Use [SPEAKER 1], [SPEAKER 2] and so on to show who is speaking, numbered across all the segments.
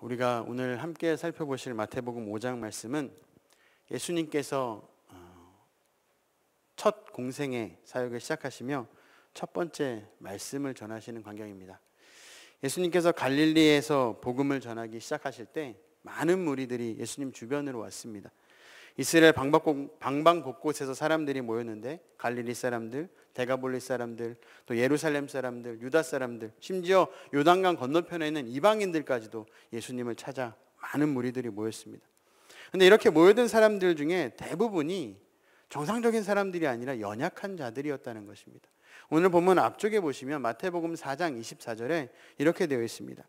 [SPEAKER 1] 우리가 오늘 함께 살펴보실 마태복음 5장 말씀은 예수님께서 첫 공생의 사역을 시작하시며 첫 번째 말씀을 전하시는 광경입니다. 예수님께서 갈릴리에서 복음을 전하기 시작하실 때 많은 무리들이 예수님 주변으로 왔습니다. 이스라엘 방방곳곳에서 사람들이 모였는데 갈릴리 사람들, 데가볼리 사람들, 또 예루살렘 사람들, 유다 사람들, 심지어 요단강 건너편에 있는 이방인들까지도 예수님을 찾아 많은 무리들이 모였습니다. 그런데 이렇게 모여든 사람들 중에 대부분이 정상적인 사람들이 아니라 연약한 자들이었다는 것입니다. 오늘 본문 앞쪽에 보시면 마태복음 4장 24절에 이렇게 되어 있습니다.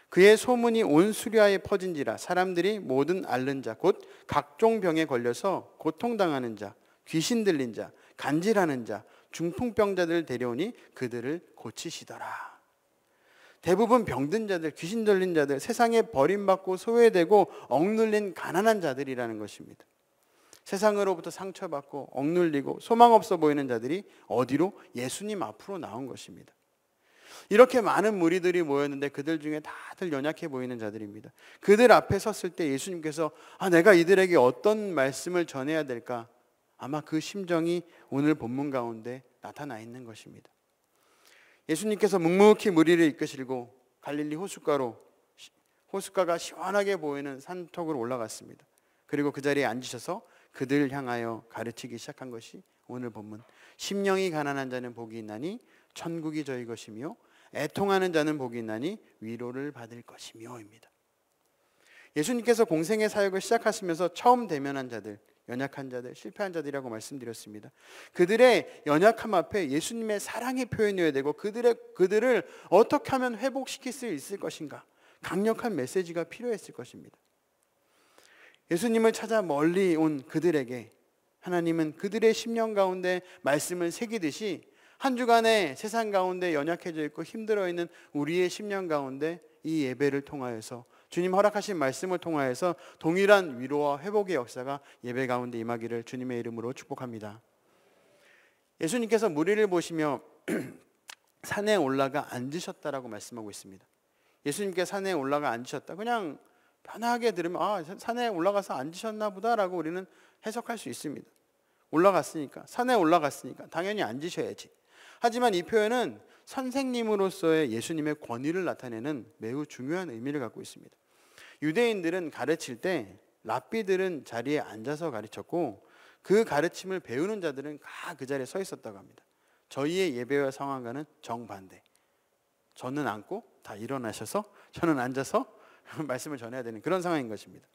[SPEAKER 1] 그의 소문이 온 수리아에 퍼진지라 사람들이 모든 앓는 자 곧 각종 병에 걸려서 고통당하는 자, 귀신 들린 자, 간질하는 자, 중풍병자들 데려오니 그들을 고치시더라. 대부분 병든 자들, 귀신 들린 자들, 세상에 버림받고 소외되고 억눌린 가난한 자들이라는 것입니다. 세상으로부터 상처받고 억눌리고 소망 없어 보이는 자들이 어디로? 예수님 앞으로 나온 것입니다. 이렇게 많은 무리들이 모였는데 그들 중에 다들 연약해 보이는 자들입니다. 그들 앞에 섰을 때 예수님께서 내가 이들에게 어떤 말씀을 전해야 될까? 아마 그 심정이 오늘 본문 가운데 나타나 있는 것입니다. 예수님께서 묵묵히 무리를 이끄시고 갈릴리 호숫가가 시원하게 보이는 산턱으로 올라갔습니다. 그리고 그 자리에 앉으셔서 그들을 향하여 가르치기 시작한 것이 오늘 본문 심령이 가난한 자는 복이 있나니 천국이 저희 것이며 애통하는 자는 복이 있나니 위로를 받을 것이며입니다. 예수님께서 공생의 사역을 시작하시면서 처음 대면한 자들, 연약한 자들, 실패한 자들이라고 말씀드렸습니다. 그들의 연약함 앞에 예수님의 사랑의 표현이어야 되고 그들을 어떻게 하면 회복시킬 수 있을 것인가, 강력한 메시지가 필요했을 것입니다. 예수님을 찾아 멀리 온 그들에게 하나님은 그들의 심령 가운데 말씀을 새기듯이 한 주간의 세상 가운데 연약해져 있고 힘들어 있는 우리의 심령 가운데 이 예배를 통하여서 주님 허락하신 말씀을 통하여서 동일한 위로와 회복의 역사가 예배 가운데 임하기를 주님의 이름으로 축복합니다. 예수님께서 무리를 보시며 산에 올라가 앉으셨다라고 말씀하고 있습니다. 예수님께서 산에 올라가 앉으셨다. 그냥 편하게 들으면 산에 올라가서 앉으셨나 보다라고 우리는 해석할 수 있습니다. 산에 올라갔으니까 당연히 앉으셔야지. 하지만 이 표현은 선생님으로서의 예수님의 권위를 나타내는 매우 중요한 의미를 갖고 있습니다. 유대인들은 가르칠 때 랍비들은 자리에 앉아서 가르쳤고 그 가르침을 배우는 자들은 다 그 자리에 서 있었다고 합니다. 저희의 예배와 상황과는 정반대. 저는 앉고 다 일어나셔서 저는 앉아서 말씀을 전해야 되는 그런 상황인 것입니다.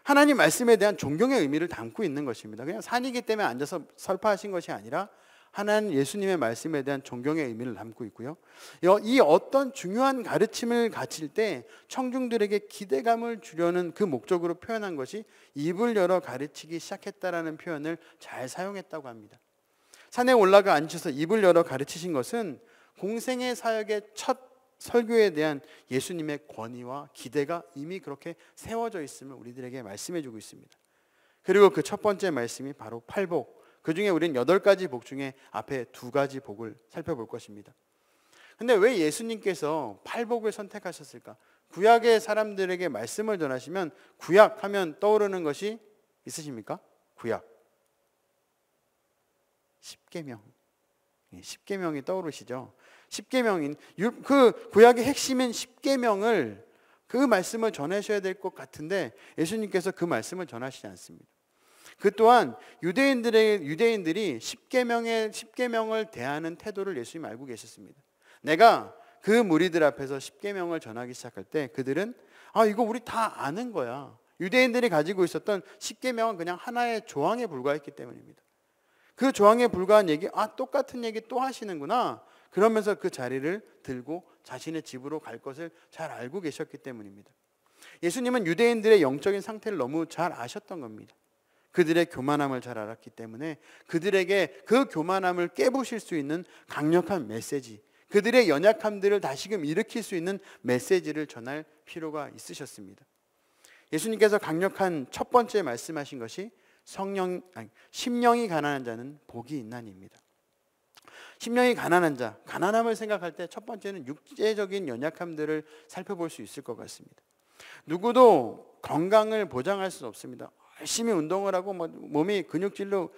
[SPEAKER 1] 하나님 말씀에 대한 존경의 의미를 담고 있는 것입니다. 그냥 산이기 때문에 앉아서 설파하신 것이 아니라 하나님 예수님의 말씀에 대한 존경의 의미를 담고 있고요. 이 어떤 중요한 가르침을 가르칠 때 청중들에게 기대감을 주려는 그 목적으로 표현한 것이 입을 열어 가르치기 시작했다라는 표현을 잘 사용했다고 합니다. 산에 올라가 앉으셔서 입을 열어 가르치신 것은 공생의 사역의 첫 설교에 대한 예수님의 권위와 기대가 이미 그렇게 세워져 있음을 우리들에게 말씀해 주고 있습니다. 그리고 그 첫 번째 말씀이 바로 팔복. 그 중에 우리는 8가지 복 중에 앞에 2가지 복을 살펴볼 것입니다. 근데 왜 예수님께서 팔복을 선택하셨을까? 구약의 사람들에게 말씀을 전하시면 구약 하면 떠오르는 것이 있으십니까? 구약 10계명. 10계명이 떠오르시죠? 10계명인 그 구약의 핵심인 10계명을 그 말씀을 전하셔야 될 것 같은데 예수님께서 그 말씀을 전하시지 않습니다. 그 또한 유대인들이 10계명을 대하는 태도를 예수님 알고 계셨습니다. 내가 그 무리들 앞에서 10계명을 전하기 시작할 때 그들은 이거 우리 다 아는 거야. 유대인들이 가지고 있었던 10계명은 그냥 하나의 조항에 불과했기 때문입니다. 그 조항에 불과한 얘기, 똑같은 얘기 또 하시는구나. 그러면서 그 자리를 들고 자신의 집으로 갈 것을 잘 알고 계셨기 때문입니다. 예수님은 유대인들의 영적인 상태를 너무 잘 아셨던 겁니다. 그들의 교만함을 잘 알았기 때문에 그들에게 그 교만함을 깨부실 수 있는 강력한 메시지, 그들의 연약함들을 다시금 일으킬 수 있는 메시지를 전할 필요가 있으셨습니다. 예수님께서 강력한 첫 번째 말씀하신 것이 심령이 가난한 자는 복이 있나니입니다. 심령이 가난한 자, 가난함을 생각할 때 첫 번째는 육체적인 연약함들을 살펴볼 수 있을 것 같습니다. 누구도 건강을 보장할 수 없습니다. 열심히 운동을 하고 몸이 근육질로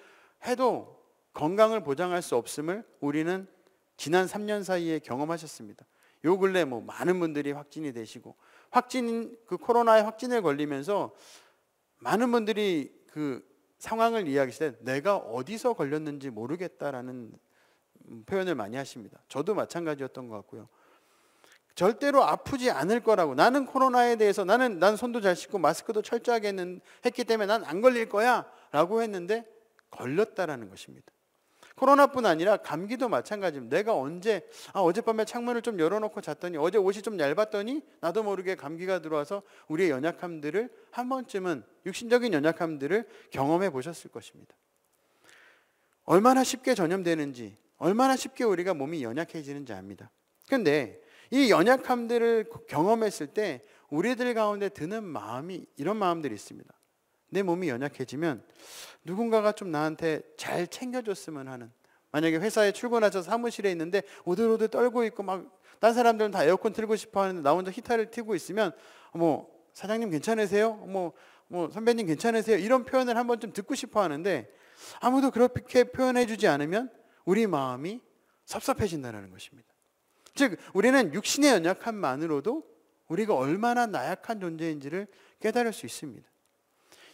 [SPEAKER 1] 해도 건강을 보장할 수 없음을 우리는 지난 3년 사이에 경험하셨습니다. 요 근래 많은 분들이 확진이 되시고 그 코로나에 확진을 걸리면서 많은 분들이 그 상황을 이야기하실 때 내가 어디서 걸렸는지 모르겠다라는 표현을 많이 하십니다. 저도 마찬가지였던 것 같고요. 절대로 아프지 않을 거라고, 나는 코로나에 대해서 난 손도 잘 씻고 마스크도 철저하게 했기 때문에 난 안 걸릴 거야 라고 했는데 걸렸다라는 것입니다. 코로나뿐 아니라 감기도 마찬가지입니다. 내가 어젯밤에 창문을 좀 열어놓고 잤더니, 어제 옷이 좀 얇았더니 나도 모르게 감기가 들어와서 우리의 연약함들을 한 번쯤은, 육신적인 연약함들을 경험해 보셨을 것입니다. 얼마나 쉽게 전염되는지, 얼마나 쉽게 우리가 몸이 연약해지는지 압니다. 그런데 이 연약함들을 경험했을 때 우리들 가운데 드는 마음이, 이런 마음들이 있습니다. 내 몸이 연약해지면 누군가가 좀 나한테 잘 챙겨줬으면 하는, 만약에 회사에 출근해서 사무실에 있는데 오들오들 떨고 있고 딴 사람들은 다 에어컨 틀고 싶어 하는데 나 혼자 히터를 틀고 있으면 사장님 괜찮으세요? 선배님 괜찮으세요? 이런 표현을 한번 좀 듣고 싶어 하는데 아무도 그렇게 표현해 주지 않으면 우리 마음이 섭섭해진다는 것입니다. 즉 우리는 육신의 연약함만으로도 우리가 얼마나 나약한 존재인지를 깨달을 수 있습니다.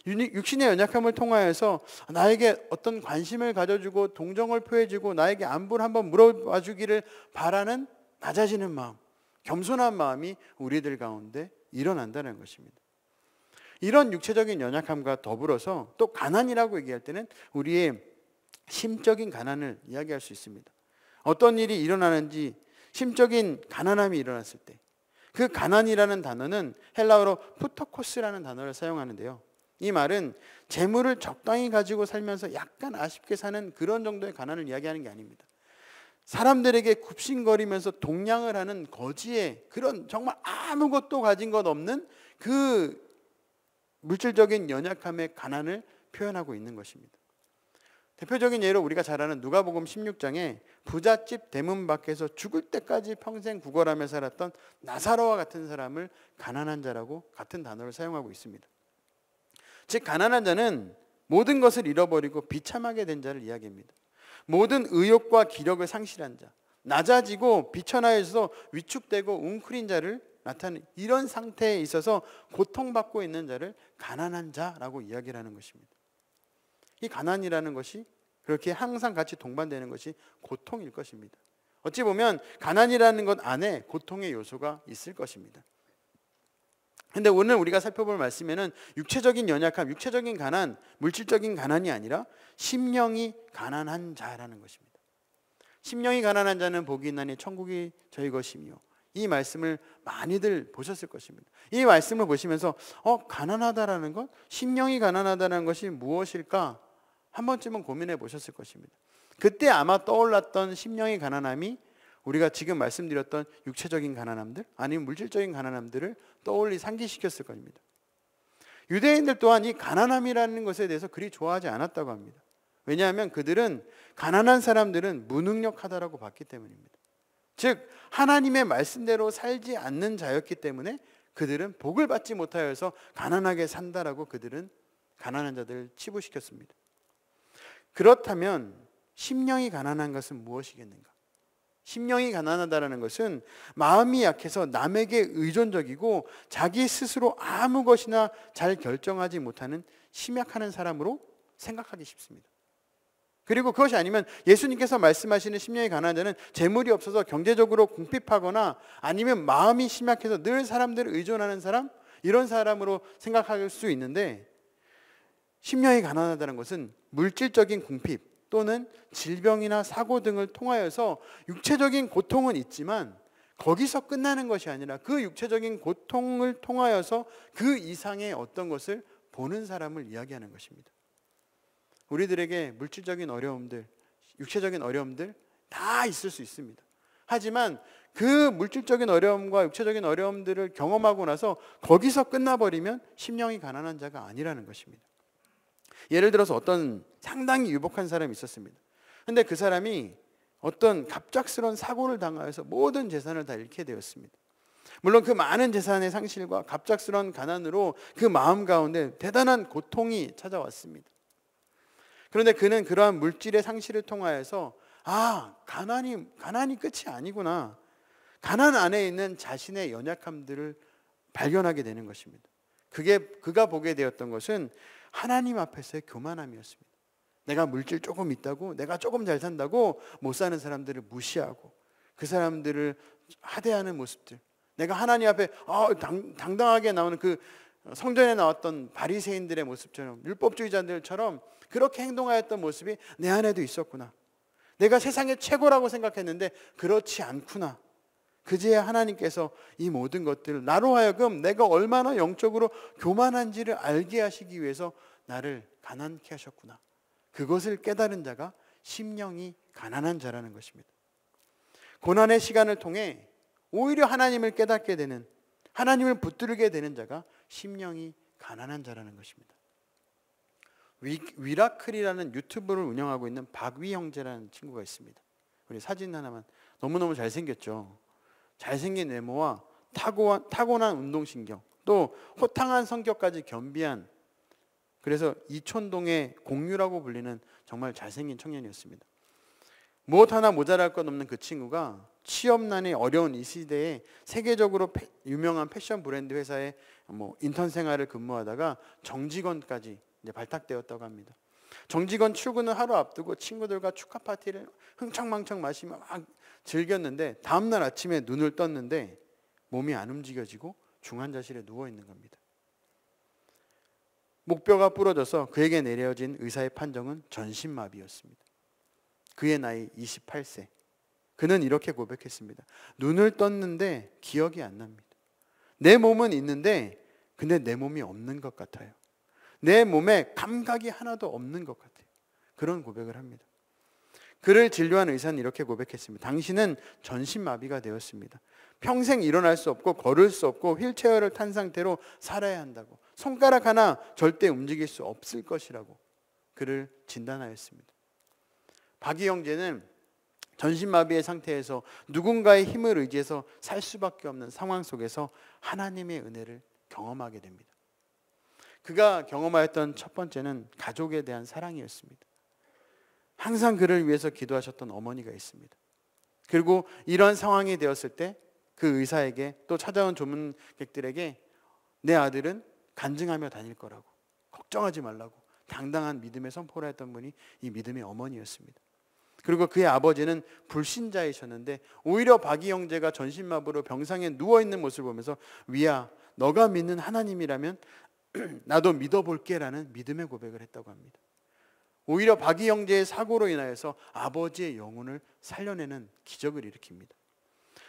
[SPEAKER 1] 육신의 연약함을 통하여서 나에게 어떤 관심을 가져주고 동정을 표해주고 나에게 안부를 한번 물어봐 주기를 바라는 낮아지는 마음, 겸손한 마음이 우리들 가운데 일어난다는 것입니다. 이런 육체적인 연약함과 더불어서 또 가난이라고 얘기할 때는 우리의 심적인 가난을 이야기할 수 있습니다. 어떤 일이 일어나는지, 심적인 가난함이 일어났을 때 그 가난이라는 단어는 헬라어로 푸토코스라는 단어를 사용하는데요. 이 말은 재물을 적당히 가지고 살면서 약간 아쉽게 사는 그런 정도의 가난을 이야기하는 게 아닙니다. 사람들에게 굽신거리면서 동냥을 하는 거지의 그런 정말 아무것도 가진 것 없는 그 물질적인 연약함의 가난을 표현하고 있는 것입니다. 대표적인 예로 우리가 잘 아는 누가복음 16장에 부잣집 대문 밖에서 죽을 때까지 평생 구걸하며 살았던 나사로와 같은 사람을 가난한 자라고 같은 단어를 사용하고 있습니다. 즉 가난한 자는 모든 것을 잃어버리고 비참하게 된 자를 이야기합니다. 모든 의욕과 기력을 상실한 자, 낮아지고 비천하여서 위축되고 웅크린 자를 나타내는 이런 상태에 있어서 고통받고 있는 자를 가난한 자라고 이야기를 하는 것입니다. 이 가난이라는 것이 그렇게 항상 같이 동반되는 것이 고통일 것입니다. 어찌 보면 가난이라는 것 안에 고통의 요소가 있을 것입니다. 그런데 오늘 우리가 살펴볼 말씀에는 육체적인 연약함, 육체적인 가난, 물질적인 가난이 아니라 심령이 가난한 자라는 것입니다. 심령이 가난한 자는 복이 있나니 천국이 저희 것이며, 이 말씀을 많이들 보셨을 것입니다. 이 말씀을 보시면서 가난하다라는 것, 심령이 가난하다는 것이 무엇일까 한 번쯤은 고민해 보셨을 것입니다. 그때 아마 떠올랐던 심령의 가난함이 우리가 지금 말씀드렸던 육체적인 가난함들, 아니면 물질적인 가난함들을 떠올리 상기시켰을 겁니다. 유대인들 또한 이 가난함이라는 것에 대해서 그리 좋아하지 않았다고 합니다. 왜냐하면 그들은 가난한 사람들은 무능력하다라고 봤기 때문입니다. 즉 하나님의 말씀대로 살지 않는 자였기 때문에 그들은 복을 받지 못하여서 가난하게 산다라고 그들은 가난한 자들을 치부시켰습니다. 그렇다면 심령이 가난한 것은 무엇이겠는가? 심령이 가난하다는 것은 마음이 약해서 남에게 의존적이고 자기 스스로 아무 것이나 잘 결정하지 못하는 심약하는 사람으로 생각하기 쉽습니다. 그리고 그것이 아니면 예수님께서 말씀하시는 심령이 가난한 자는 재물이 없어서 경제적으로 궁핍하거나 아니면 마음이 심약해서 늘 사람들을 의존하는 사람, 이런 사람으로 생각할 수 있는데, 심령이 가난하다는 것은 물질적인 궁핍 또는 질병이나 사고 등을 통하여서 육체적인 고통은 있지만 거기서 끝나는 것이 아니라 그 육체적인 고통을 통하여서 그 이상의 어떤 것을 보는 사람을 이야기하는 것입니다. 우리들에게 물질적인 어려움들, 육체적인 어려움들 다 있을 수 있습니다. 하지만 그 물질적인 어려움과 육체적인 어려움들을 경험하고 나서 거기서 끝나버리면 심령이 가난한 자가 아니라는 것입니다. 예를 들어서 어떤 상당히 유복한 사람이 있었습니다. 그런데 그 사람이 어떤 갑작스러운 사고를 당하여서 모든 재산을 다 잃게 되었습니다. 물론 그 많은 재산의 상실과 갑작스러운 가난으로 그 마음 가운데 대단한 고통이 찾아왔습니다. 그런데 그는 그러한 물질의 상실을 통하여서 가난이 끝이 아니구나. 가난 안에 있는 자신의 연약함들을 발견하게 되는 것입니다. 그가 보게 되었던 것은 하나님 앞에서의 교만함이었습니다. 내가 물질 조금 있다고, 내가 조금 잘 산다고 못 사는 사람들을 무시하고 그 사람들을 하대하는 모습들, 내가 하나님 앞에 당당하게 나오는 그 성전에 나왔던 바리새인들의 모습처럼, 율법주의자들처럼 그렇게 행동하였던 모습이 내 안에도 있었구나. 내가 세상의 최고라고 생각했는데 그렇지 않구나. 그제야 하나님께서 이 모든 것들을 나로 하여금 내가 얼마나 영적으로 교만한지를 알게 하시기 위해서 나를 가난케 하셨구나. 그것을 깨달은 자가 심령이 가난한 자라는 것입니다. 고난의 시간을 통해 오히려 하나님을 깨닫게 되는, 하나님을 붙들게 되는 자가 심령이 가난한 자라는 것입니다. 위라클이라는 유튜브를 운영하고 있는 박위 형제라는 친구가 있습니다. 우리 사진 하나만. 너무너무 잘생겼죠. 잘생긴 외모와 타고난 운동신경, 또 호탕한 성격까지 겸비한, 그래서 이촌동의 공유라고 불리는 정말 잘생긴 청년이었습니다. 무엇 하나 모자랄 것 없는 그 친구가 취업난이 어려운 이 시대에 세계적으로 유명한 패션 브랜드 회사에 인턴 생활을 근무하다가 정직원까지 이제 발탁되었다고 합니다. 정직원 출근을 하루 앞두고 친구들과 축하 파티를 흥청망청 마시며 막 즐겼는데 다음날 아침에 눈을 떴는데 몸이 안 움직여지고 중환자실에 누워 있는 겁니다. 목뼈가 부러져서 그에게 내려진 의사의 판정은 전신마비였습니다. 그의 나이 28세. 그는 이렇게 고백했습니다. 눈을 떴는데 기억이 안 납니다. 내 몸은 있는데 근데 내 몸이 없는 것 같아요. 내 몸에 감각이 하나도 없는 것 같아요. 그런 고백을 합니다. 그를 진료한 의사는 이렇게 고백했습니다. 당신은 전신마비가 되었습니다. 평생 일어날 수 없고 걸을 수 없고 휠체어를 탄 상태로 살아야 한다고. 손가락 하나 절대 움직일 수 없을 것이라고 그를 진단하였습니다. 박이 형제는 전신마비의 상태에서 누군가의 힘을 의지해서 살 수밖에 없는 상황 속에서 하나님의 은혜를 경험하게 됩니다. 그가 경험하였던 첫 번째는 가족에 대한 사랑이었습니다. 항상 그를 위해서 기도하셨던 어머니가 있습니다. 그리고 이런 상황이 되었을 때 그 의사에게, 또 찾아온 조문객들에게 내 아들은 간증하며 다닐 거라고, 걱정하지 말라고 당당한 믿음의 선포를 했던 분이 이 믿음의 어머니였습니다. 그리고 그의 아버지는 불신자이셨는데 오히려 박이 형제가 전신마비로 병상에 누워있는 모습을 보면서 위야, 너가 믿는 하나님이라면 나도 믿어볼게 라는 믿음의 고백을 했다고 합니다. 오히려 박이 형제의 사고로 인하여서 아버지의 영혼을 살려내는 기적을 일으킵니다.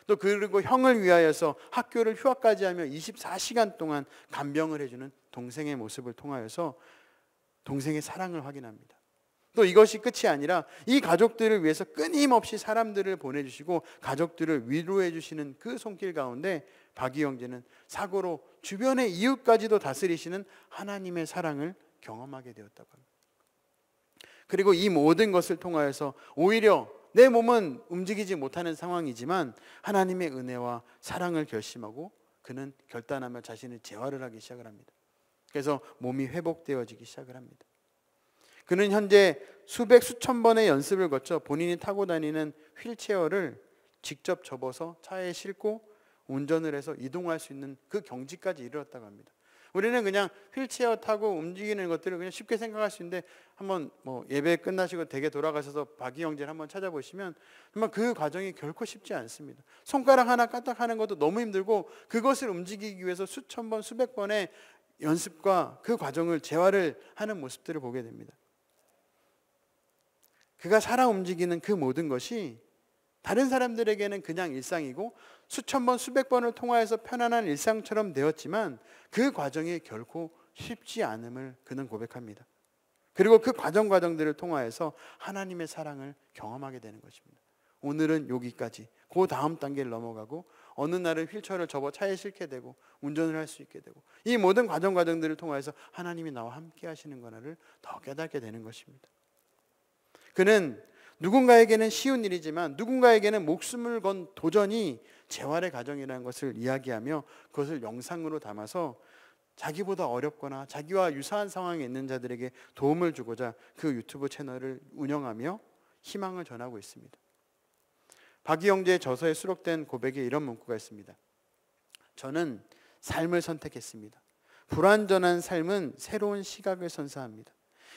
[SPEAKER 1] 또 그리고 형을 위하여서 학교를 휴학까지 하며 24시간 동안 간병을 해주는 동생의 모습을 통하여서 동생의 사랑을 확인합니다. 또 이것이 끝이 아니라 이 가족들을 위해서 끊임없이 사람들을 보내주시고 가족들을 위로해 주시는 그 손길 가운데 박이 형제는 사고로 주변의 이웃까지도 다스리시는 하나님의 사랑을 경험하게 되었다고 합니다. 그리고 이 모든 것을 통하여서 오히려 내 몸은 움직이지 못하는 상황이지만 하나님의 은혜와 사랑을 결심하고 그는 결단하며 자신을 재활을 하기 시작을 합니다. 그래서 몸이 회복되어지기 시작을 합니다. 그는 현재 수천 번의 연습을 거쳐 본인이 타고 다니는 휠체어를 직접 접어서 차에 싣고 운전을 해서 이동할 수 있는 그 경지까지 이르렀다고 합니다. 우리는 그냥 휠체어 타고 움직이는 것들을 그냥 쉽게 생각할 수 있는데 한번 예배 끝나시고 댁에 돌아가셔서 박이 형제를 한번 찾아보시면 정말 그 과정이 결코 쉽지 않습니다. 손가락 하나 까딱하는 것도 너무 힘들고 그것을 움직이기 위해서 수천 번, 수백 번의 연습과 그 과정을 재활을 하는 모습들을 보게 됩니다. 그가 살아 움직이는 그 모든 것이 다른 사람들에게는 그냥 일상이고 수천 번, 수백 번을 통하여서 편안한 일상처럼 되었지만 그 과정이 결코 쉽지 않음을 그는 고백합니다. 그리고 그 과정들을 통하여서 하나님의 사랑을 경험하게 되는 것입니다. 오늘은 여기까지, 그 다음 단계를 넘어가고 어느 날은 휠체어를 접어 차에 싣게 되고 운전을 할 수 있게 되고 이 모든 과정들을 통하여서 하나님이 나와 함께 하시는 거를 더 깨닫게 되는 것입니다. 그는 누군가에게는 쉬운 일이지만 누군가에게는 목숨을 건 도전이 재활의 과정이라는 것을 이야기하며 그것을 영상으로 담아서 자기보다 어렵거나 자기와 유사한 상황에 있는 자들에게 도움을 주고자 그 유튜브 채널을 운영하며 희망을 전하고 있습니다. 박이영재의 저서에 수록된 고백에 이런 문구가 있습니다. 저는 삶을 선택했습니다. 불완전한 삶은 새로운 시각을 선사합니다.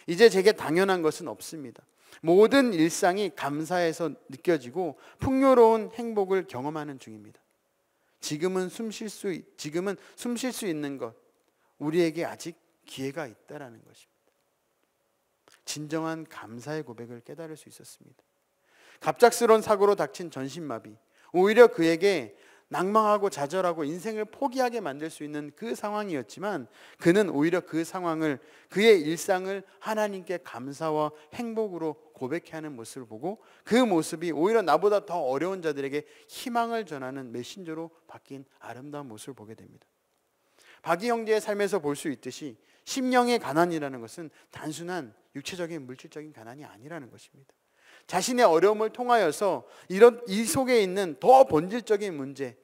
[SPEAKER 1] 이제 제게 당연한 것은 없습니다. 모든 일상이 감사해서 느껴지고 풍요로운 행복을 경험하는 중입니다. 지금은 숨 쉴 수 있는 것, 우리에게 아직 기회가 있다라는 것입니다. 진정한 감사의 고백을 깨달을 수 있었습니다. 갑작스러운 사고로 닥친 전신마비, 오히려 그에게 낭망하고 좌절하고 인생을 포기하게 만들 수 있는 그 상황이었지만 그는 오히려 그 상황을, 그의 일상을 하나님께 감사와 행복으로 고백해야 하는 모습을 보고 그 모습이 오히려 나보다 더 어려운 자들에게 희망을 전하는 메신저로 바뀐 아름다운 모습을 보게 됩니다. 박이 형제의 삶에서 볼 수 있듯이 심령의 가난이라는 것은 단순한 육체적인 물질적인 가난이 아니라는 것입니다. 자신의 어려움을 통하여서 이 속에 있는 더 본질적인 문제,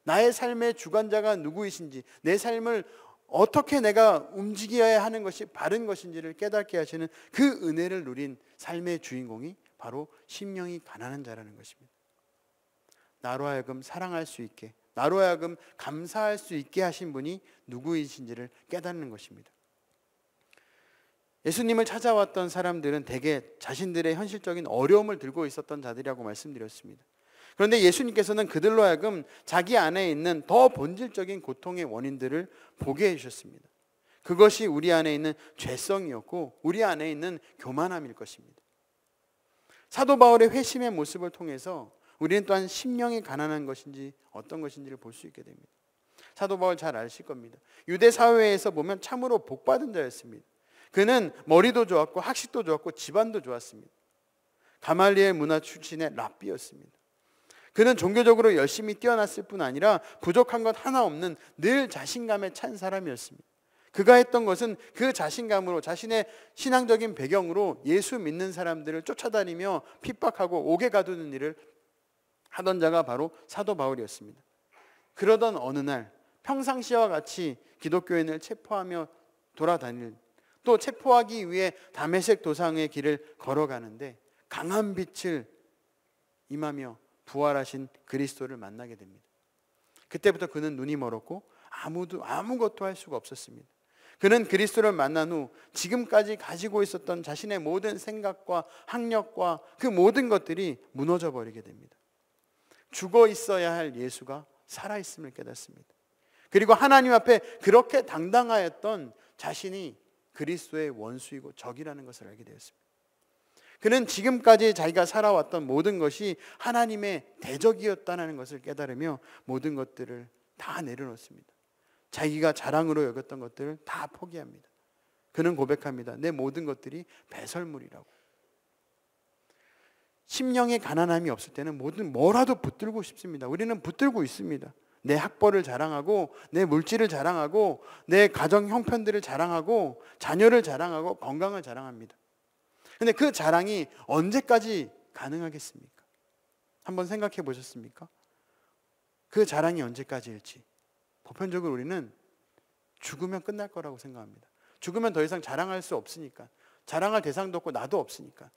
[SPEAKER 1] 나의 삶의 주관자가 누구이신지, 내 삶을 어떻게 내가 움직여야 하는 것이 바른 것인지를 깨닫게 하시는 그 은혜를 누린 삶의 주인공이 바로 심령이 가난한 자라는 것입니다. 나로 하여금 사랑할 수 있게, 나로 하여금 감사할 수 있게 하신 분이 누구이신지를 깨닫는 것입니다. 예수님을 찾아왔던 사람들은 대개 자신들의 현실적인 어려움을 들고 있었던 자들이라고 말씀드렸습니다. 그런데 예수님께서는 그들로 하여금 자기 안에 있는 더 본질적인 고통의 원인들을 보게 해주셨습니다. 그것이 우리 안에 있는 죄성이었고 우리 안에 있는 교만함일 것입니다. 사도 바울의 회심의 모습을 통해서 우리는 또한 심령이 가난한 것인지 어떤 것인지를 볼 수 있게 됩니다. 사도 바울 잘 아실 겁니다. 유대 사회에서 보면 참으로 복받은 자였습니다. 그는 머리도 좋았고 학식도 좋았고 집안도 좋았습니다. 가말리엘 문화 출신의 랍비였습니다. 그는 종교적으로 열심히 뛰어났을 뿐 아니라 부족한 것 하나 없는 늘 자신감에 찬 사람이었습니다. 그가 했던 것은 그 자신감으로 자신의 신앙적인 배경으로 예수 믿는 사람들을 쫓아다니며 핍박하고 옥에 가두는 일을 하던 자가 바로 사도 바울이었습니다. 그러던 어느 날 평상시와 같이 기독교인을 체포하며 돌아다닐, 또 체포하기 위해 다메섹 도상의 길을 걸어가는데 강한 빛을 임하며 부활하신 그리스도를 만나게 됩니다. 그때부터 그는 눈이 멀었고 아무것도 할 수가 없었습니다. 그는 그리스도를 만난 후 지금까지 가지고 있었던 자신의 모든 생각과 학력과 그 모든 것들이 무너져 버리게 됩니다. 죽어 있어야 할 예수가 살아있음을 깨닫습니다. 그리고 하나님 앞에 그렇게 당당하였던 자신이 그리스도의 원수이고 적이라는 것을 알게 되었습니다. 그는 지금까지 자기가 살아왔던 모든 것이 하나님의 대적이었다는 것을 깨달으며 모든 것들을 다 내려놓습니다. 자기가 자랑으로 여겼던 것들을 다 포기합니다. 그는 고백합니다. 내 모든 것들이 배설물이라고. 심령의 가난함이 없을 때는 뭐라도 붙들고 싶습니다. 우리는 붙들고 있습니다. 내 학벌을 자랑하고 내 물질을 자랑하고 내 가정 형편들을 자랑하고 자녀를 자랑하고 건강을 자랑합니다. 그런데 그 자랑이 언제까지 가능하겠습니까? 한번 생각해 보셨습니까? 그 자랑이 언제까지일지. 보편적으로 우리는 죽으면 끝날 거라고 생각합니다. 죽으면 더 이상 자랑할 수 없으니까, 자랑할 대상도 없고 나도 없으니까.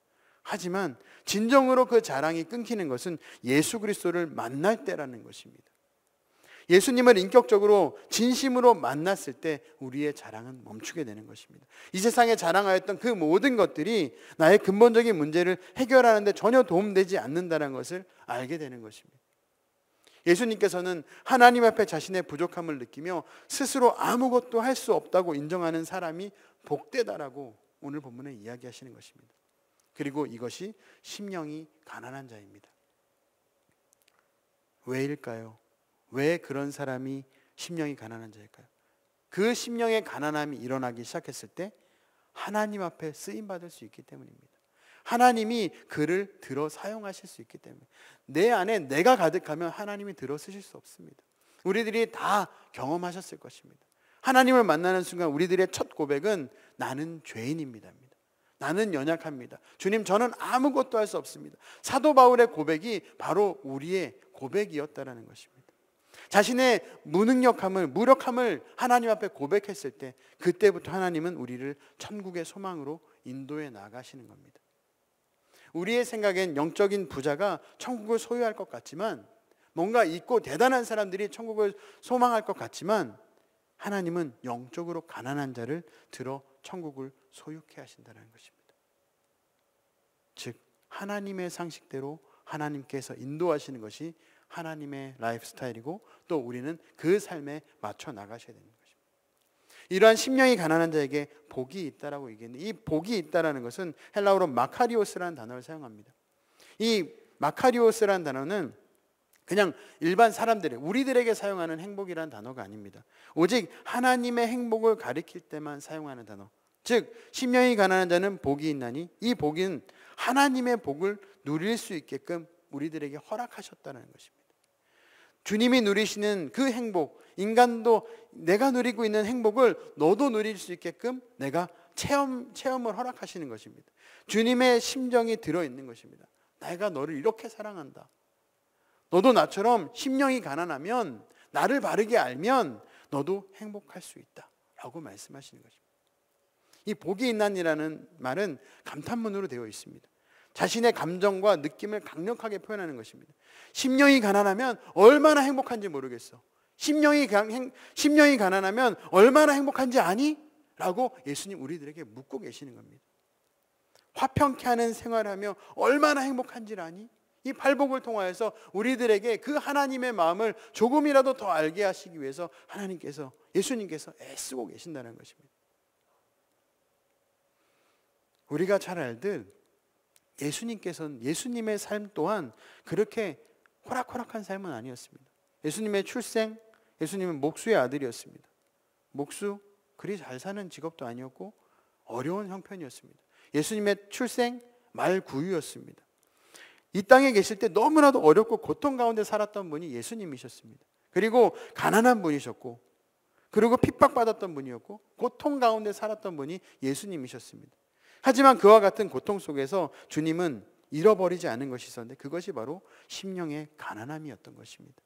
[SPEAKER 1] 하지만 진정으로 그 자랑이 끊기는 것은 예수 그리스도를 만날 때라는 것입니다. 예수님을 인격적으로 진심으로 만났을 때 우리의 자랑은 멈추게 되는 것입니다. 이 세상에 자랑하였던 그 모든 것들이 나의 근본적인 문제를 해결하는 데 전혀 도움되지 않는다는 것을 알게 되는 것입니다. 예수님께서는 하나님 앞에 자신의 부족함을 느끼며 스스로 아무것도 할 수 없다고 인정하는 사람이 복되다라고 오늘 본문에 이야기하시는 것입니다. 그리고 이것이 심령이 가난한 자입니다. 왜일까요? 왜 그런 사람이 심령이 가난한 자일까요? 그 심령의 가난함이 일어나기 시작했을 때 하나님 앞에 쓰임받을 수 있기 때문입니다. 하나님이 그를 들어 사용하실 수 있기 때문에. 내 안에 내가 가득하면 하나님이 들어 쓰실 수 없습니다. 우리들이 다 경험하셨을 것입니다. 하나님을 만나는 순간 우리들의 첫 고백은 나는 죄인입니다. 나는 연약합니다. 주님, 저는 아무것도 할 수 없습니다. 사도 바울의 고백이 바로 우리의 고백이었다라는 것입니다. 자신의 무력함을 하나님 앞에 고백했을 때, 그때부터 하나님은 우리를 천국의 소망으로 인도해 나가시는 겁니다. 우리의 생각엔 영적인 부자가 천국을 소유할 것 같지만, 뭔가 있고 대단한 사람들이 천국을 소망할 것 같지만, 하나님은 영적으로 가난한 자를 들어 천국을 소유케 하신다는 것입니다. 즉 하나님의 상식대로 하나님께서 인도하시는 것이 하나님의 라이프 스타일이고, 또 우리는 그 삶에 맞춰 나가셔야 되는 것입니다. 이러한 심령이 가난한 자에게 복이 있다라고 얘기했는데, 이 복이 있다라는 것은 헬라어로 마카리오스라는 단어를 사용합니다. 이 마카리오스라는 단어는 그냥 일반 사람들의, 우리들에게 사용하는 행복이라는 단어가 아닙니다. 오직 하나님의 행복을 가리킬 때만 사용하는 단어. 즉 심령이 가난한 자는 복이 있나니, 이 복은 하나님의 복을 누릴 수 있게끔 우리들에게 허락하셨다는 것입니다. 주님이 누리시는 그 행복, 인간도 내가 누리고 있는 행복을 너도 누릴 수 있게끔 내가 체험을 허락하시는 것입니다. 주님의 심정이 들어있는 것입니다. 내가 너를 이렇게 사랑한다. 너도 나처럼 심령이 가난하면, 나를 바르게 알면 너도 행복할 수 있다 라고 말씀하시는 것입니다. 이 복이 있나니라는 말은 감탄문으로 되어 있습니다. 자신의 감정과 느낌을 강력하게 표현하는 것입니다. 심령이 가난하면 얼마나 행복한지 모르겠어. 심령이 가난하면 얼마나 행복한지 아니? 라고 예수님 우리들에게 묻고 계시는 겁니다. 화평케 하는 생활을 하며 얼마나 행복한지를 아니? 이 팔복을 통하여서 우리들에게 그 하나님의 마음을 조금이라도 더 알게 하시기 위해서 예수님께서 애쓰고 계신다는 것입니다. 우리가 잘 알듯 예수님께서는, 예수님의 삶 또한 그렇게 호락호락한 삶은 아니었습니다. 예수님의 출생, 예수님은 목수의 아들이었습니다. 목수, 그리 잘 사는 직업도 아니었고 어려운 형편이었습니다. 예수님의 출생, 말구유였습니다. 이 땅에 계실 때 너무나도 어렵고 고통 가운데 살았던 분이 예수님이셨습니다. 그리고 가난한 분이셨고, 그리고 핍박받았던 분이었고, 고통 가운데 살았던 분이 예수님이셨습니다. 하지만 그와 같은 고통 속에서 주님은 잃어버리지 않은 것이 있었는데, 그것이 바로 심령의 가난함이었던 것입니다.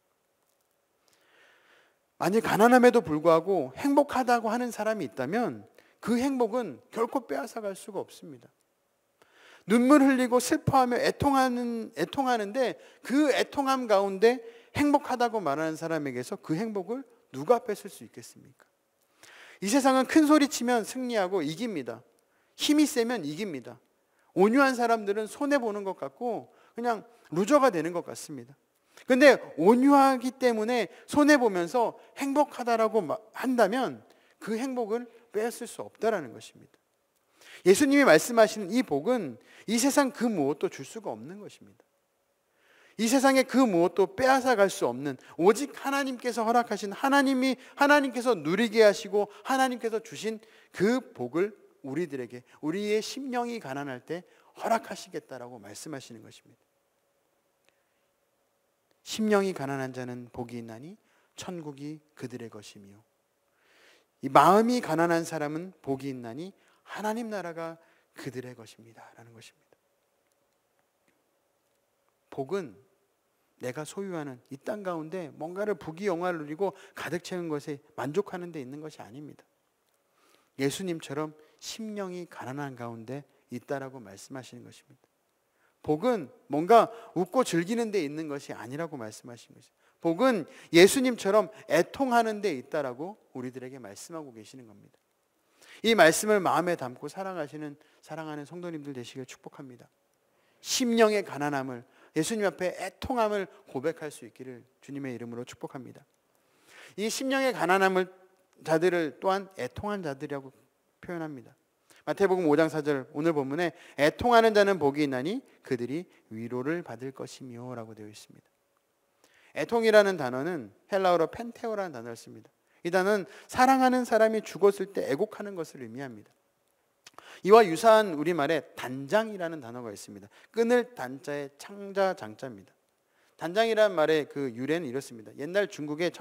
[SPEAKER 1] 만약 가난함에도 불구하고 행복하다고 하는 사람이 있다면 그 행복은 결코 빼앗아갈 수가 없습니다. 눈물 흘리고 슬퍼하며 애통하는데 그 애통함 가운데 행복하다고 말하는 사람에게서 그 행복을 누가 뺏을 수 있겠습니까? 이 세상은 큰 소리 치면 승리하고 이깁니다. 힘이 세면 이깁니다. 온유한 사람들은 손해보는 것 같고 그냥 루저가 되는 것 같습니다. 근데 온유하기 때문에 손해보면서 행복하다라고 한다면 그 행복을 빼앗을 수 없다라는 것입니다. 예수님이 말씀하시는 이 복은 이 세상 그 무엇도 줄 수가 없는 것입니다. 이 세상의 그 무엇도 빼앗아갈 수 없는, 오직 하나님께서 허락하신, 하나님께서 누리게 하시고 하나님께서 주신 그 복을 우리들에게, 우리의 심령이 가난할 때 허락하시겠다라고 말씀하시는 것입니다. 심령이 가난한 자는 복이 있나니 천국이 그들의 것이며, 이 마음이 가난한 사람은 복이 있나니 하나님 나라가 그들의 것입니다 라는 것입니다. 복은 내가 소유하는 이 땅 가운데 뭔가를 부귀영화를 누리고 가득 채운 것에 만족하는 데 있는 것이 아닙니다. 예수님처럼 심령이 가난한 가운데 있다라고 말씀하시는 것입니다. 복은 뭔가 웃고 즐기는 데 있는 것이 아니라고 말씀하시는 것입니다. 복은 예수님처럼 애통하는 데 있다라고 우리들에게 말씀하고 계시는 겁니다. 이 말씀을 마음에 담고 사랑하는 성도님들 되시길 축복합니다. 심령의 가난함을, 예수님 앞에 애통함을 고백할 수 있기를 주님의 이름으로 축복합니다. 이 심령의 가난함을 자들을 또한 애통한 자들이라고 표현합니다. 마태복음 5장 4절 오늘 본문에 애통하는 자는 복이 있나니 그들이 위로를 받을 것이며 라고 되어 있습니다. 애통이라는 단어는 헬라어로 펜테오라는 단어를 씁니다. 이 단어는 사랑하는 사람이 죽었을 때 애곡하는 것을 의미합니다. 이와 유사한 우리말에 단장이라는 단어가 있습니다. 끈을 단자에 창자 장자입니다. 단장이라는 말의 그 유래는 이렇습니다. 옛날 중국의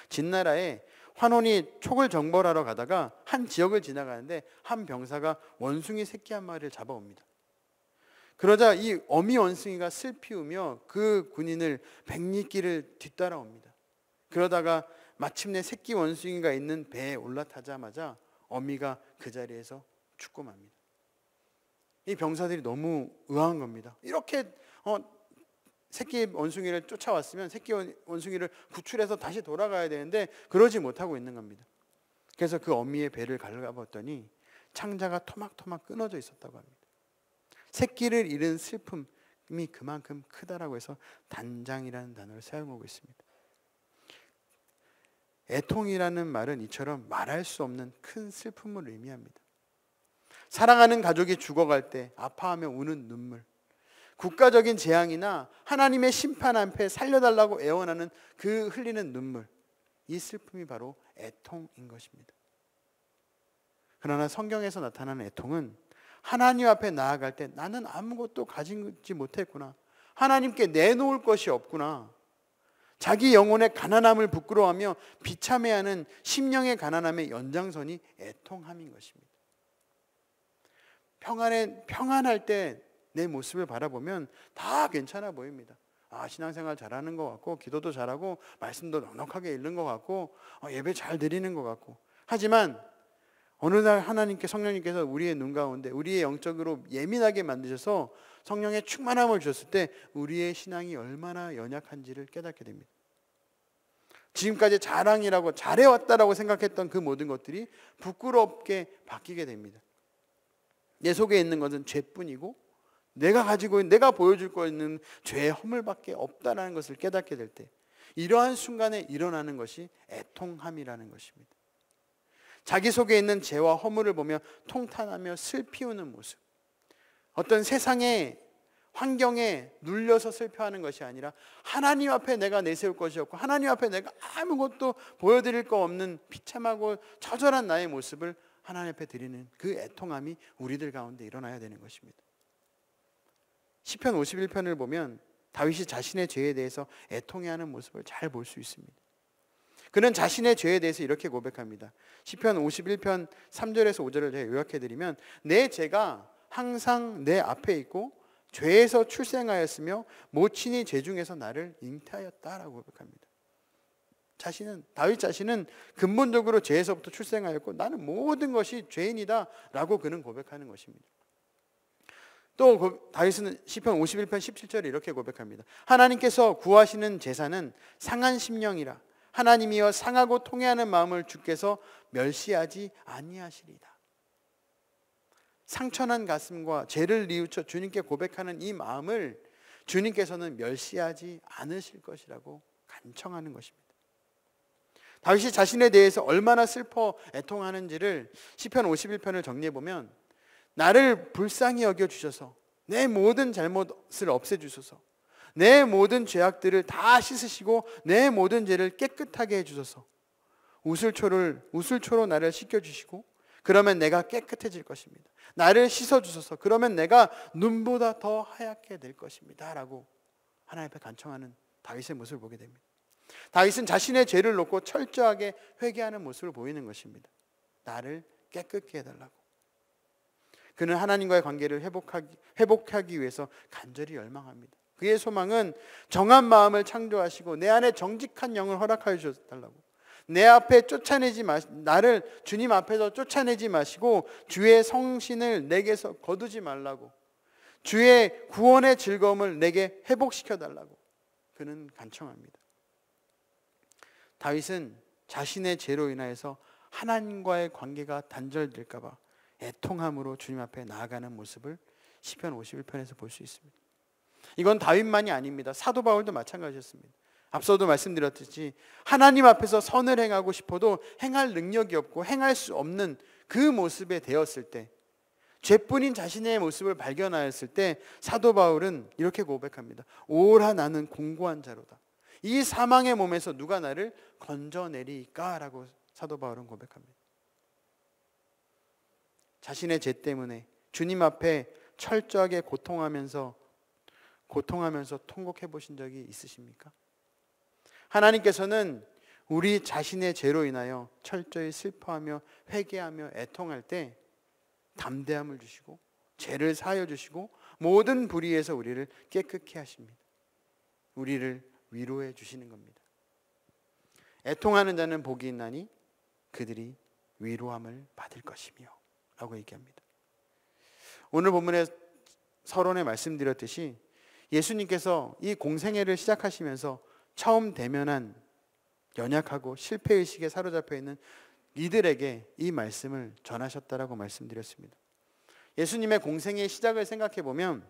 [SPEAKER 1] 진나라에 환원이 촉을 정벌하러 가다가 한 지역을 지나가는데 한 병사가 원숭이 새끼 한 마리를 잡아옵니다. 그러자 이 어미 원숭이가 슬피우며 그 군인을 백리길을 뒤따라옵니다. 그러다가 마침내 새끼 원숭이가 있는 배에 올라타자마자 어미가 그 자리에서 죽고 맙니다. 이 병사들이 너무 의아한 겁니다. 이렇게 새끼 원숭이를 쫓아왔으면 새끼 원숭이를 구출해서 다시 돌아가야 되는데 그러지 못하고 있는 겁니다. 그래서 그 어미의 배를 갈라봤더니 창자가 토막토막 끊어져 있었다고 합니다. 새끼를 잃은 슬픔이 그만큼 크다라고 해서 단장이라는 단어를 사용하고 있습니다. 애통이라는 말은 이처럼 말할 수 없는 큰 슬픔을 의미합니다. 사랑하는 가족이 죽어갈 때 아파하며 우는 눈물, 국가적인 재앙이나 하나님의 심판 앞에 살려달라고 애원하는 그 흘리는 눈물, 이 슬픔이 바로 애통인 것입니다. 그러나 성경에서 나타나는 애통은 하나님 앞에 나아갈 때 나는 아무것도 가지지 못했구나, 하나님께 내놓을 것이 없구나, 자기 영혼의 가난함을 부끄러워하며 비참해하는 심령의 가난함의 연장선이 애통함인 것입니다. 평안할 때 내 모습을 바라보면 다 괜찮아 보입니다. 신앙생활 잘하는 것 같고, 기도도 잘하고, 말씀도 넉넉하게 읽는 것 같고, 예배 잘 드리는 것 같고. 하지만 어느 날 하나님께, 성령님께서 우리의 눈 가운데 우리의 영적으로 예민하게 만드셔서 성령의 충만함을 주셨을 때 우리의 신앙이 얼마나 연약한지를 깨닫게 됩니다. 지금까지 자랑이라고 잘해왔다라고 생각했던 그 모든 것들이 부끄럽게 바뀌게 됩니다. 내 속에 있는 것은 죄뿐이고 내가 가지고 있는, 내가 보여줄 거 있는 죄의 허물밖에 없다라는 것을 깨닫게 될 때, 이러한 순간에 일어나는 것이 애통함이라는 것입니다. 자기 속에 있는 죄와 허물을 보며 통탄하며 슬피우는 모습, 어떤 세상의 환경에 눌려서 슬퍼하는 것이 아니라 하나님 앞에 내가 내세울 것이 없고 하나님 앞에 내가 아무것도 보여드릴 거 없는 비참하고 처절한 나의 모습을 하나님 앞에 드리는 그 애통함이 우리들 가운데 일어나야 되는 것입니다. 시편 51편을 보면 다윗이 자신의 죄에 대해서 애통해하는 모습을 잘 볼 수 있습니다. 그는 자신의 죄에 대해서 이렇게 고백합니다. 시편 51편 3절에서 5절을 제가 요약해드리면, 내 죄가 항상 내 앞에 있고 죄에서 출생하였으며 모친이 죄 중에서 나를 잉태하였다라고 고백합니다. 다윗 자신은 근본적으로 죄에서부터 출생하였고 나는 모든 것이 죄인이다 라고 그는 고백하는 것입니다. 또 다윗은 시편 51편 17절에 이렇게 고백합니다. 하나님께서 구하시는 제사는 상한 심령이라, 하나님이여 상하고 통회하는 마음을 주께서 멸시하지 아니하시리다. 상처난 가슴과 죄를 뉘우쳐 주님께 고백하는 이 마음을 주님께서는 멸시하지 않으실 것이라고 간청하는 것입니다. 다윗이 자신에 대해서 얼마나 슬퍼 애통하는지를 시편 51편을 정리해보면, 나를 불쌍히 여겨주셔서 내 모든 잘못을 없애주소서, 내 모든 죄악들을 다 씻으시고 내 모든 죄를 깨끗하게 해주소서, 우슬초로 나를 씻겨주시고 그러면 내가 깨끗해질 것입니다. 나를 씻어주소서, 그러면 내가 눈보다 더 하얗게 될 것입니다 라고 하나님 앞에 간청하는 다윗의 모습을 보게 됩니다. 다윗은 자신의 죄를 놓고 철저하게 회개하는 모습을 보이는 것입니다. 나를 깨끗게 해달라고. 그는 하나님과의 관계를 회복하기 위해서 간절히 열망합니다. 그의 소망은 정한 마음을 창조하시고 내 안에 정직한 영을 허락하여 주달라고. 나를 주님 앞에서 쫓아내지 마시고 주의 성신을 내게서 거두지 말라고, 주의 구원의 즐거움을 내게 회복시켜 달라고 그는 간청합니다. 다윗은 자신의 죄로 인하여서 하나님과의 관계가 단절될까 봐 애통함으로 주님 앞에 나아가는 모습을 시편 51편에서 볼 수 있습니다. 이건 다윗만이 아닙니다. 사도 바울도 마찬가지였습니다. 앞서도 말씀드렸듯이 하나님 앞에서 선을 행하고 싶어도 행할 능력이 없고 행할 수 없는 그 모습에 되었을 때, 죄뿐인 자신의 모습을 발견하였을 때 사도 바울은 이렇게 고백합니다. 오라 나는 공고한 자로다. 이 사망의 몸에서 누가 나를 건져내리까? 라고 사도 바울은 고백합니다. 자신의 죄 때문에 주님 앞에 철저하게 고통하면서 고통하면서 통곡해 보신 적이 있으십니까? 하나님께서는 우리 자신의 죄로 인하여 철저히 슬퍼하며 회개하며 애통할 때 담대함을 주시고 죄를 사하여 주시고 모든 불의에서 우리를 깨끗게 하십니다. 우리를 위로해 주시는 겁니다. 애통하는 자는 복이 있나니 그들이 위로함을 받을 것이며 라고 얘기합니다. 오늘 본문에 서론에 말씀드렸듯이 예수님께서 이 공생애를 시작하시면서 처음 대면한 연약하고 실패의식에 사로잡혀 있는 이들에게 이 말씀을 전하셨다라고 말씀드렸습니다. 예수님의 공생의 시작을 생각해 보면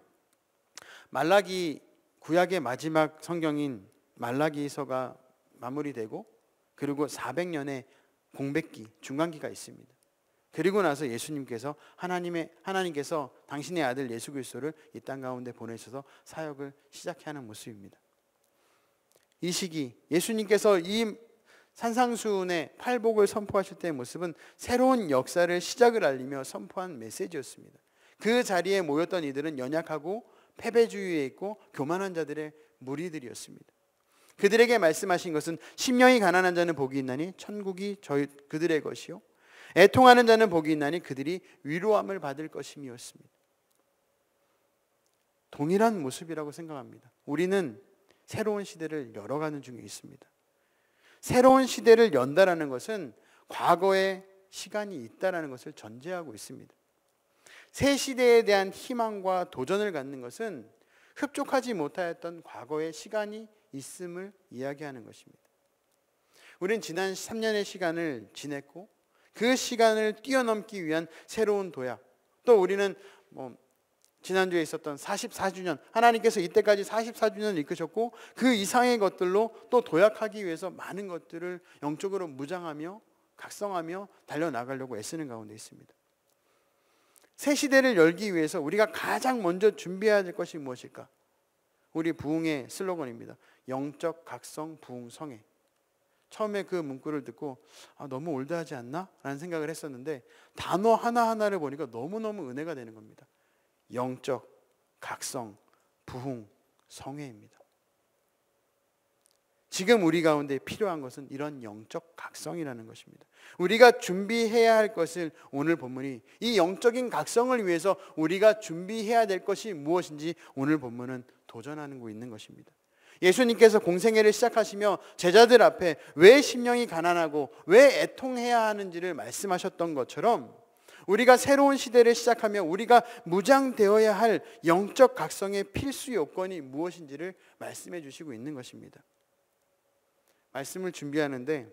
[SPEAKER 1] 말라기 구약의 마지막 성경인 말라기서가 마무리되고 그리고 400년의 공백기, 중간기가 있습니다. 그리고 나서 예수님께서 하나님께서 당신의 아들 예수 그리스도를 이 땅 가운데 보내셔서 사역을 시작해 하는 모습입니다. 이 시기 예수님께서 이 산상수훈의 팔복을 선포하실 때의 모습은 새로운 역사를 시작을 알리며 선포한 메시지였습니다. 그 자리에 모였던 이들은 연약하고 패배주의에 있고 교만한 자들의 무리들이었습니다. 그들에게 말씀하신 것은 심령이 가난한 자는 복이 있나니 천국이 그들의 것이요 애통하는 자는 복이 있나니 그들이 위로함을 받을 것임이었습니다. 동일한 모습이라고 생각합니다. 우리는 새로운 시대를 열어가는 중에 있습니다. 새로운 시대를 연다라는 것은 과거에 시간이 있다라는 것을 전제하고 있습니다. 새 시대에 대한 희망과 도전을 갖는 것은 흡족하지 못하였던 과거의 시간이 있음을 이야기하는 것입니다. 우리는 지난 3년의 시간을 지냈고 그 시간을 뛰어넘기 위한 새로운 도약, 또 우리는 지난주에 있었던 44주년, 하나님께서 이때까지 44주년을 이끄셨고 그 이상의 것들로 또 도약하기 위해서 많은 것들을 영적으로 무장하며 각성하며 달려나가려고 애쓰는 가운데 있습니다. 새 시대를 열기 위해서 우리가 가장 먼저 준비해야 될 것이 무엇일까? 우리 부흥의 슬로건입니다. 영적 각성 부흥성회. 처음에 그 문구를 듣고 너무 올드하지 않나? 라는 생각을 했었는데 단어 하나하나를 보니까 너무너무 은혜가 되는 겁니다. 영적 각성 부흥 성회입니다. 지금 우리 가운데 필요한 것은 이런 영적 각성이라는 것입니다. 우리가 준비해야 할 것을 오늘 본문이 이 영적인 각성을 위해서 우리가 준비해야 될 것이 무엇인지 오늘 본문은 도전하고 있는 것입니다. 예수님께서 공생애를 시작하시며 제자들 앞에 왜 심령이 가난하고 왜 애통해야 하는지를 말씀하셨던 것처럼 우리가 새로운 시대를 시작하며 우리가 무장되어야 할 영적 각성의 필수 요건이 무엇인지를 말씀해 주시고 있는 것입니다. 말씀을 준비하는데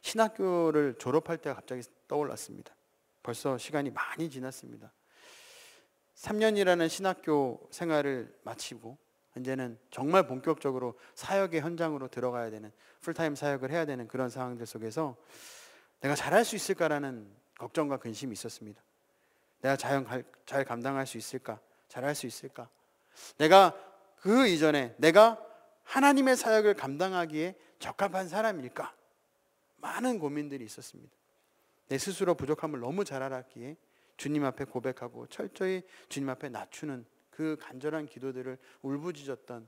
[SPEAKER 1] 신학교를 졸업할 때가 갑자기 떠올랐습니다. 벌써 시간이 많이 지났습니다. 3년이라는 신학교 생활을 마치고 이제는 정말 본격적으로 사역의 현장으로 들어가야 되는, 풀타임 사역을 해야 되는 그런 상황들 속에서 내가 잘할 수 있을까라는 걱정과 근심이 있었습니다. 내가 잘 감당할 수 있을까? 잘할 수 있을까? 내가 그 이전에 내가 하나님의 사역을 감당하기에 적합한 사람일까? 많은 고민들이 있었습니다. 내 스스로 부족함을 너무 잘 알았기에 주님 앞에 고백하고 철저히 주님 앞에 낮추는 그 간절한 기도들을 울부짖었던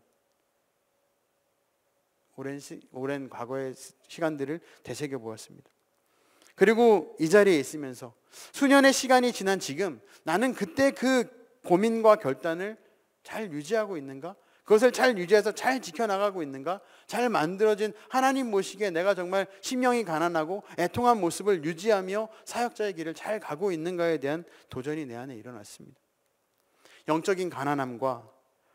[SPEAKER 1] 오랜 과거의 시간들을 되새겨 보았습니다. 그리고 이 자리에 있으면서 수년의 시간이 지난 지금 나는 그때 그 고민과 결단을 잘 유지하고 있는가? 그것을 잘 유지해서 잘 지켜나가고 있는가? 잘 만들어진 하나님 모시기에 내가 정말 심령이 가난하고 애통한 모습을 유지하며 사역자의 길을 잘 가고 있는가에 대한 도전이 내 안에 일어났습니다. 영적인 가난함과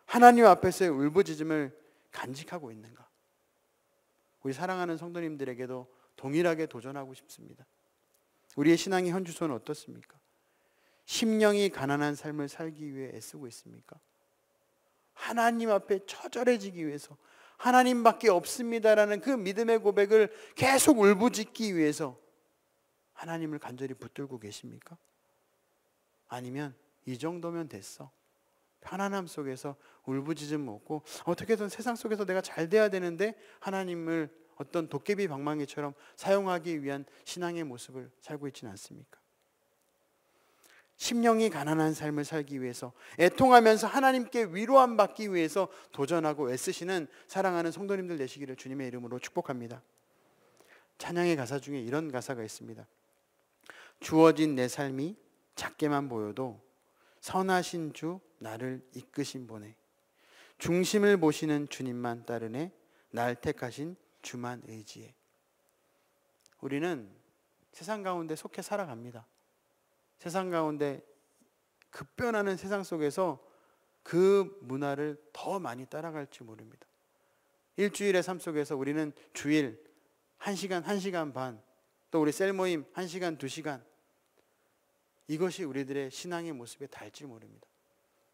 [SPEAKER 1] 하나님 앞에서의 울부짖음을 간직하고 있는가? 우리 사랑하는 성도님들에게도 동일하게 도전하고 싶습니다. 우리의 신앙의 현주소는 어떻습니까? 심령이 가난한 삶을 살기 위해 애쓰고 있습니까? 하나님 앞에 처절해지기 위해서 하나님밖에 없습니다라는 그 믿음의 고백을 계속 울부짖기 위해서 하나님을 간절히 붙들고 계십니까? 아니면 이 정도면 됐어, 편안함 속에서 울부짖음 먹고 어떻게든 세상 속에서 내가 잘 돼야 되는데 하나님을 어떤 도깨비 방망이처럼 사용하기 위한 신앙의 모습을 살고 있지는 않습니까? 심령이 가난한 삶을 살기 위해서, 애통하면서 하나님께 위로함 받기 위해서 도전하고 애쓰시는 사랑하는 성도님들 되시기를 주님의 이름으로 축복합니다. 찬양의 가사 중에 이런 가사가 있습니다. 주어진 내 삶이 작게만 보여도 선하신 주 나를 이끄신 보내. 중심을 보시는 주님만 따르네. 날 택하신 주만 의지해. 우리는 세상 가운데 속해 살아갑니다. 세상 가운데 급변하는 세상 속에서 그 문화를 더 많이 따라갈지 모릅니다. 일주일의 삶 속에서 우리는 주일 1시간, 1시간 반, 또 우리 셀 모임 1시간, 2시간, 이것이 우리들의 신앙의 모습에 닿을지 모릅니다.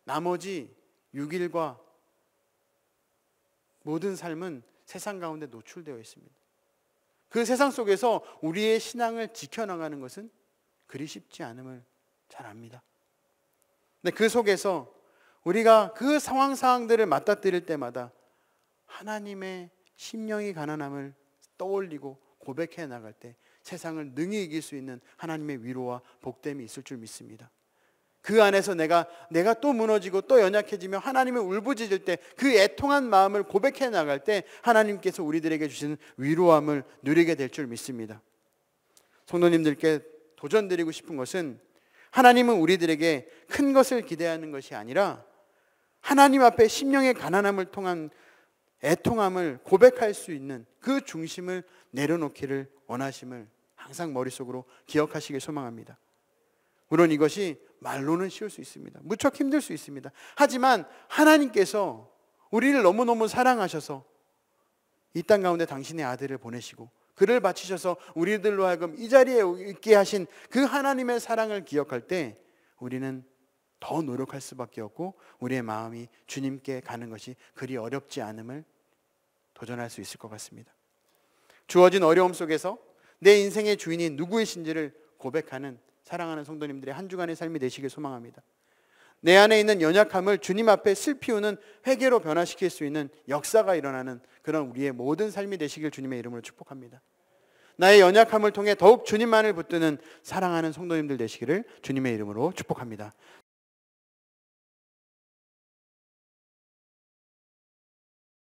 [SPEAKER 1] 나머지 6일과 모든 삶은 세상 가운데 노출되어 있습니다. 그 세상 속에서 우리의 신앙을 지켜나가는 것은 그리 쉽지 않음을 잘 압니다. 근데 그 속에서 우리가 그 상황들을 맞닥뜨릴 때마다 하나님의 심령이 가난함을 떠올리고 고백해 나갈 때 세상을 능히 이길 수 있는 하나님의 위로와 복됨이 있을 줄 믿습니다. 그 안에서 내가 또 무너지고 또 연약해지며 하나님을 울부짖을 때 그 애통한 마음을 고백해 나갈 때 하나님께서 우리들에게 주시는 위로함을 누리게 될 줄 믿습니다. 성도님들께 도전드리고 싶은 것은 하나님은 우리들에게 큰 것을 기대하는 것이 아니라 하나님 앞에 심령의 가난함을 통한 애통함을 고백할 수 있는 그 중심을 내려놓기를 원하심을 항상 머릿속으로 기억하시길 소망합니다. 물론 이것이 말로는 쉬울 수 있습니다. 무척 힘들 수 있습니다. 하지만 하나님께서 우리를 너무너무 사랑하셔서 이 땅 가운데 당신의 아들을 보내시고 그를 바치셔서 우리들로 하여금 이 자리에 있게 하신 그 하나님의 사랑을 기억할 때 우리는 더 노력할 수밖에 없고 우리의 마음이 주님께 가는 것이 그리 어렵지 않음을 도전할 수 있을 것 같습니다. 주어진 어려움 속에서 내 인생의 주인이 누구이신지를 고백하는 사랑하는 성도님들의 한 주간의 삶이 되시길 소망합니다. 내 안에 있는 연약함을 주님 앞에 슬피우는 회개로 변화시킬 수 있는 역사가 일어나는 그런 우리의 모든 삶이 되시길 주님의 이름으로 축복합니다. 나의 연약함을 통해 더욱 주님만을 붙드는 사랑하는 성도님들 되시기를 주님의 이름으로 축복합니다.